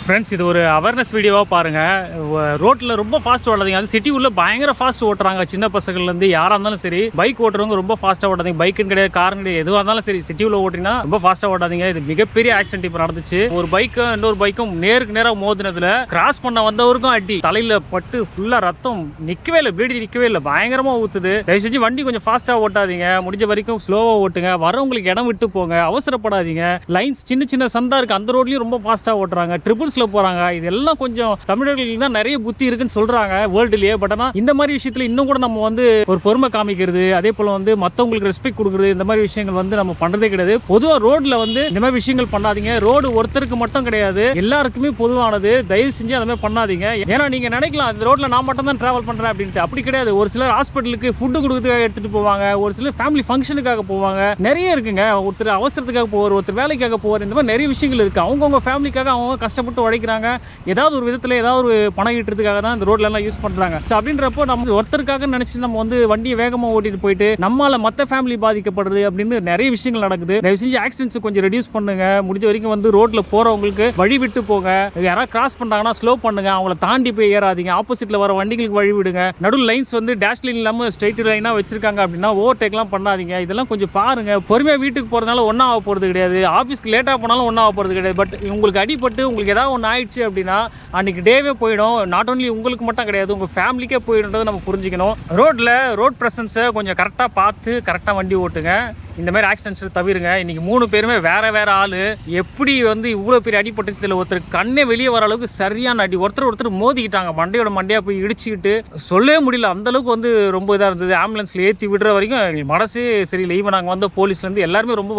Friends, இது ஒரு awareness வீடியோவாக பாருங்கள். ரோட்டில் ரொம்ப ஃபாஸ்ட் ஓடாதீங்க. அது சிட்டி உள்ள பயங்கர ஃபாஸ்ட் ஓட்டுறாங்க. சின்ன பசங்கள்லேருந்து யாராக இருந்தாலும் சரி, பைக் ஓட்டுறவங்க ரொம்ப ஃபாஸ்ட்டாக ஓட்டாதீங்க. பைக்குன்னு கிடையாது, காரும் கிடையாது, எதுவாக இருந்தாலும் சரி, சிட்டி உள்ள ஓட்டிங்கன்னா ரொம்ப ஃபாஸ்ட்டாக ஓட்டாதீங்க. இது மிகப்பெரிய ஆக்சிடென்ட் இப்போ நடந்துச்சு. ஒரு பைக்கும் இன்னொரு பைக்கும் நேருக்கு நேராக மோதினதுல கிராஸ் பண்ண வந்தவருக்கும் அடி, தலையில் பட்டு ஃபுல்லாக ரத்தம் நிற்கவே இல்லை, பீடி நிற்கவே இல்லை, பயங்கரமாக ஊற்றுது. தயவு செஞ்சு வண்டி கொஞ்சம் ஃபாஸ்ட்டாக ஓட்டாதீங்க. முடிஞ்ச வரைக்கும் ஸ்லோவாக ஓட்டுங்க. வரவங்களுக்கு இடம் விட்டு போங்க, அவசரப்படாதீங்க. லைன்ஸ் சின்ன சின்ன சந்தா இருக்குது, அந்த ரோட்லையும் ரொம்ப ஃபாஸ்ட்டாக ஓட்டுறாங்க. ட்ரிபிள்ஸில் போகிறாங்க. இதெல்லாம் கொஞ்சம் தமிழர்களுக்கு தான் நிறைய புத்தி இருக்குன்னு சொல்கிறாங்க வேர்ல்டுலேயே. பட் ஆனால் இந்த மாதிரி விஷயத்தில் இன்னும் கூட நம்ம வந்து ஒரு பொறுமை காமிக்கிறது, அதே போல் வந்து மற்றவங்களுக்கு ரெஸ்பெக்ட் கொடுக்குறது, இந்த மாதிரி விஷயங்கள் வந்து நம்ம பண்ணுறதே கிடையாது. பொதுவாக ரோட்டில் வந்து இந்த மாதிரி விஷயங்கள் பண்ணாதீங்க. ரோடு ஒருத்தருக்கு மட்டும் கிடையாது, எல்லாருக்குமே பொதுவானது. தயவு செஞ்சு அந்த மாதிரி பண்ணாதீங்க. ஏன்னா நீங்கள் நினைக்கலாம் இந்த ரோட்டில் நான் மட்டும் தான் ட்ராவல் பண்ணுறேன் அப்படின்ட்டு. அப்படி கிடையாது. ஒரு சிலர் ஹாஸ்பிட்டலுக்கு ஃபுட்டு கொடுக்கறதுக்காக எடுத்துகிட்டு போவாங்க, ஒரு சிலர் ஃபேமிலி ஃபங்க்ஷனுக்காக போவாங்க. நிறைய இருக்குங்க. ஒருத்தர் அவசரத்துக்காக போவார், ஒருத்தர் வேலைக்காக போவார். இந்த மாதிரி நிறைய விஷயங்கள் இருக்குது. அவங்கவுங்க ஃபேமிலிக்காக அவங்க கஷ்டப்பட்டு உழைக்கிறாங்க. ஏதாவது ஒரு விதத்தில் ஏதாவது ஒரு பணம் ஈட்டுறதுக்காக தான் இந்த ரோட்ல எல்லாம் யூஸ் பண்ணுறாங்க. ஸோ அப்படின்றப்போ நம்ம ஒருத்தருக்காக நினச்சி நம்ம வந்து வண்டியை வேகமாக ஓட்டிட்டு போயிட்டு நம்மளால மற்ற ஃபேமிலி பாதிக்கப்படுறது அப்படின்னு நிறைய விஷயங்கள் நடக்குது. தயவு செஞ்சு ஆக்சிடென்ட்ஸ் கொஞ்சம் ரெடியூஸ் பண்ணுங்க. முடிஞ்ச வரைக்கும் வந்து ரோட்ல போறவங்களுக்கு வழி விட்டு போங்க. யாராவது கிராஸ் பண்றாங்கன்னா ஸ்லோ பண்ணுங்க. அவங்கள தாண்டி போய் ஏறாதீங்க. ஆப்போசிட்ல வர வண்டிகளுக்கு வழி விடுங்க. நடுவில் லைன்ஸ் வந்து டேஷ் லைன் இல்லாமல் ஸ்ட்ரைட் லைனா வச்சிருக்காங்க அப்படின்னா ஓவர்டேக்லாம் பண்ணாதீங்க. இதெல்லாம் கொஞ்சம் பாருங்க. பொறுமையாக வீட்டுக்கு போறதுனால ஒன்றா ஆக போகிறது கிடையாது, ஆஃபீஸ்க்கு லேட்டாக போனாலும் ஒன்றா ஆக போகிறது கிடையாது. பட் உங்களுக்கு அடிபட்டு உங்களுக்கு ஏதாவது ஒன்று ஆயிடுச்சு அப்படின்னா அன்றைக்கி டேவே போயிடும். நாட் ஓன்லி உங்களுக்கு மட்டும் கிடையாது, உங்கள் ஃபேமிலிக்கே போயிடுன்றதை நம்ம புரிஞ்சுக்கணும். ரோட் ப்ரெசன்ஸை கொஞ்சம் கரெக்டாக பார்த்து கரெக்டாக வண்டி ஓட்டுங்க. இந்த மாதிரி ஆக்சிடென்ட்ஸ் தவிருங்க. இன்றைக்கி 3 பேருமே வேறு ஆள். எப்படி வந்து இவ்வளோ பெரிய அடிப்பட்டுச்சு இதில் ஒருத்தர் கண்ணே வெளியே வர அளவுக்கு சரியான அடி. ஒருத்தர் மோதிக்கிட்டாங்க, மண்டையாக போய் இடிச்சுக்கிட்டு சொல்லவே முடியல. அந்தளவுக்கு வந்து ரொம்ப இதாக இருந்தது. ஆம்புலன்ஸில் ஏற்றி விடுற வரைக்கும் மனசே சரியில்லை. ஈவன் நாங்கள் வந்து போலீஸ்லேருந்து எல்லாருமே ரொம்ப